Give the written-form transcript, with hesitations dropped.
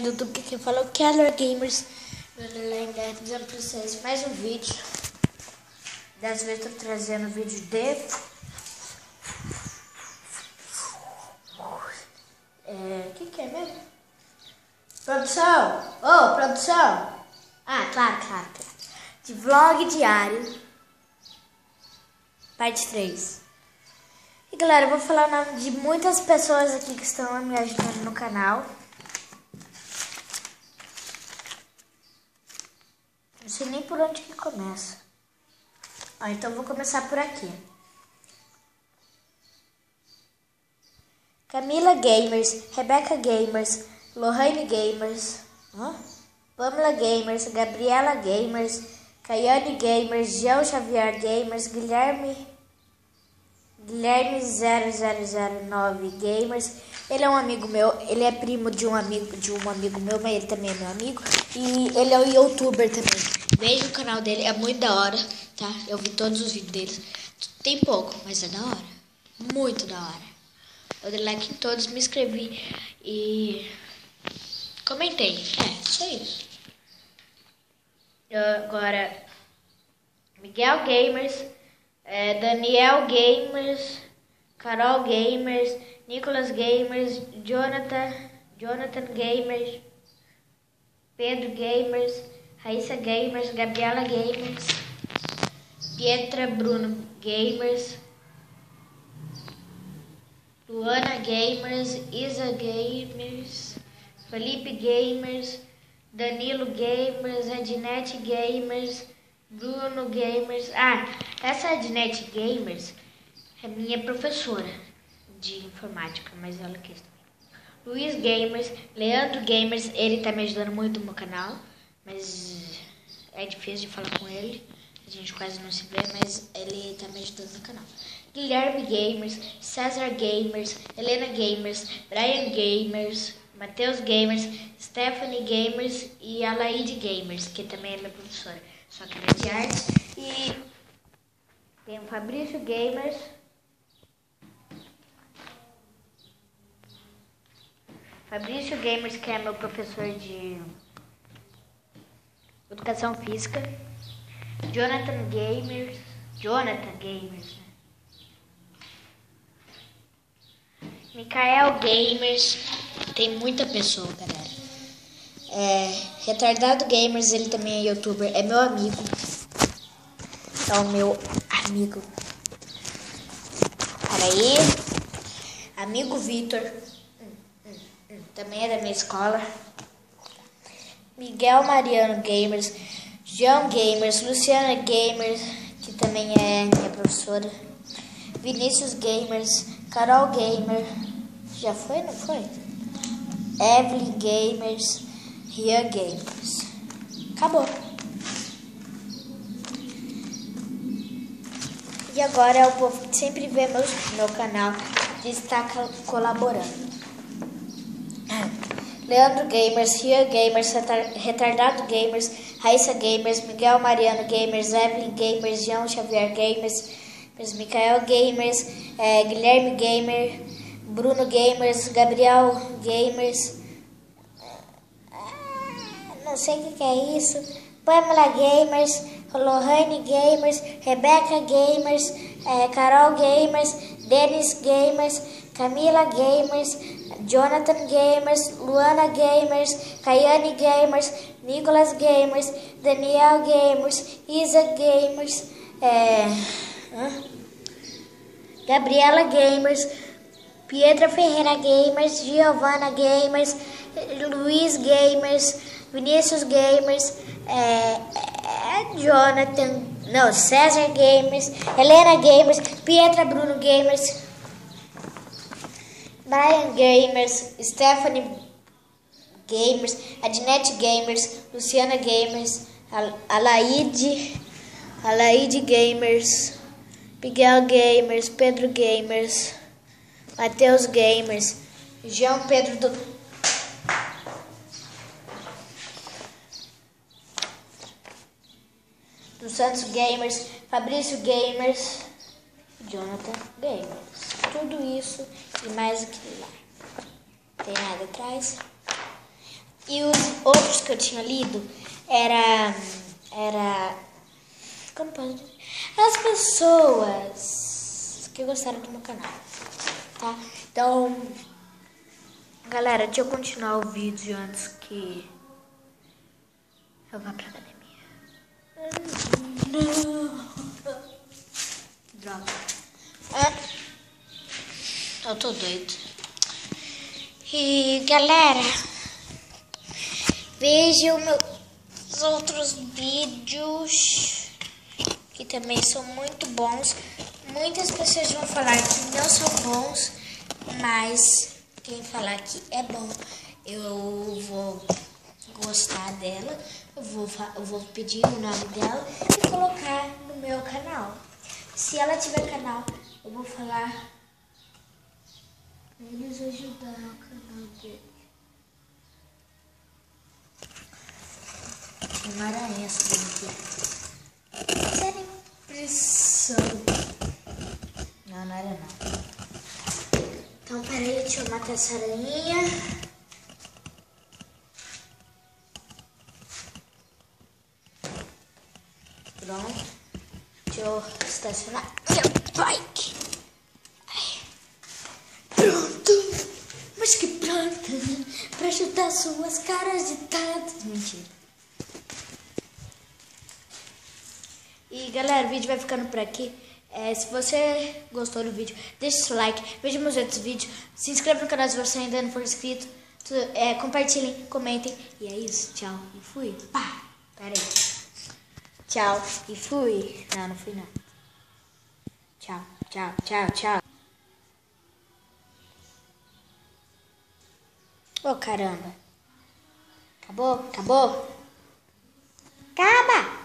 galerinha do YouTube, que quem fala é o Keller Gamers. Dizendo pra vocês mais um vídeo. Dessa vez eu tô trazendo vídeo de que é mesmo? Produção! Ô, produção! Ah, claro. De vlog diário. Parte 3. E galera, eu vou falar o nome de muitas pessoas aqui que estão me ajudando no canal. Não sei nem por onde que começa. Então vou começar por aqui. Camila Gamers, Rebeca Gamers, Lohane Gamers, Pamela Gamers, Gabriela Gamers, Caiane Gamers, João Xavier Gamers, Guilherme 0009 Gamers. Ele é um amigo meu, ele é primo de um amigo meu, mas ele também é meu amigo. E ele é um youtuber também. Veja o canal dele, é muito da hora, tá? Eu vi todos os vídeos dele. Tem pouco, mas é da hora. Muito da hora. Eu dei like em todos, me inscrevi e comentei. Só isso. Agora, Miguel Gamers, Daniel Gamers, Carol Gamers, Nicolas Gamers, Jonathan Gamers, Pedro Gamers, Raíssa Gamers, Gabriela Gamers, Pietra Bruno Gamers, Luana Gamers, Isa Gamers, Felipe Gamers, Danilo Gamers, Ednete Gamers, Bruno Gamers. Essa Ednete Gamers é minha professora de informática, mas ela quis também. Luiz Gamers, Leandro Gamers, ele tá me ajudando muito no meu canal, mas é difícil de falar com ele, a gente quase não se vê, mas ele tá me ajudando no canal. Guilherme Gamers, César Gamers, Helena Gamers, Brian Gamers, Matheus Gamers, Stephanie Gamers e Alaide Gamers, que também é minha professora, só que é de arte. E tem o Fabrício Gamers, que é meu professor de educação física. Jonathan Gamers, né? Micael Gamers, tem muita pessoa, galera. Retardado Gamers, ele também é youtuber, é meu amigo. Peraí. Amigo Vitor, também é da minha escola. Miguel Mariano Gamers, João Gamers, Luciana Gamers, que também é minha professora. Vinícius Gamers, Carol Gamer, já foi, não foi? Evelyn Gamers, Rian Gamers. Acabou. E agora é o povo que sempre vê meu canal e está colaborando. Leandro Gamers, Rian Gamers, Retardado Gamers, Raíssa Gamers, Miguel Mariano Gamers, Evelyn Gamers, João Xavier Gamers, Micael Gamers, Guilherme Gamer, Bruno Gamers, Gabriel Gamers, não sei o que é isso, Pamela Gamers, Lohane Gamers, Rebeca Gamers, Carol Gamers, Denis Gamers, Camila Gamers, Jonathan Gamers, Luana Gamers, Caiane Gamers, Nicolas Gamers, Daniel Gamers, Isa Gamers, Gabriela Gamers, Pietra Ferreira Gamers, Giovana Gamers, Luiz Gamers, Vinícius Gamers, César Gamers, Helena Gamers, Pietra Bruno Gamers, Brian Gamers, Stephanie Gamers, Adnete Gamers, Luciana Gamers, Alaide Gamers, Miguel Gamers, Pedro Gamers, Matheus Gamers, João Pedro dos Santos Gamers, Fabrício Gamers, Jonathan Gamers. Tudo isso e mais aquilo lá. Tem nada atrás. E os outros que eu tinha lido era como posso dizer? As pessoas que gostaram do meu canal, tá? Então, galera, deixa eu continuar o vídeo antes que eu vá pra academia. Não. Droga. Eu tô doido. E, galera, vejam meus outros vídeos, que também são muito bons. Muitas pessoas vão falar que não são bons, mas quem falar que é bom, eu vou gostar dela, eu vou pedir o nome dela e colocar no meu canal. Se ela tiver canal, eu vou falar pra eles ajudar o canal dele. Tem uma aranha subindo aqui. Sério, impressão. Não era não. Então, peraí, deixa eu matar essa aranha. Pronto. Deixa eu estacionar meu bike. Pronto. Mas que pronto. Pra chutar suas caras de tanto. Mentira. E galera, o vídeo vai ficando por aqui. Se você gostou do vídeo, deixa seu like, veja meus outros vídeos, se inscreva no canal se você ainda não for inscrito, compartilhem, comentem, e é isso, tchau, e fui, pá, pera aí, tchau, e fui, não fui não, tchau, tchau, tchau, tchau, ô caramba, acabou, acaba!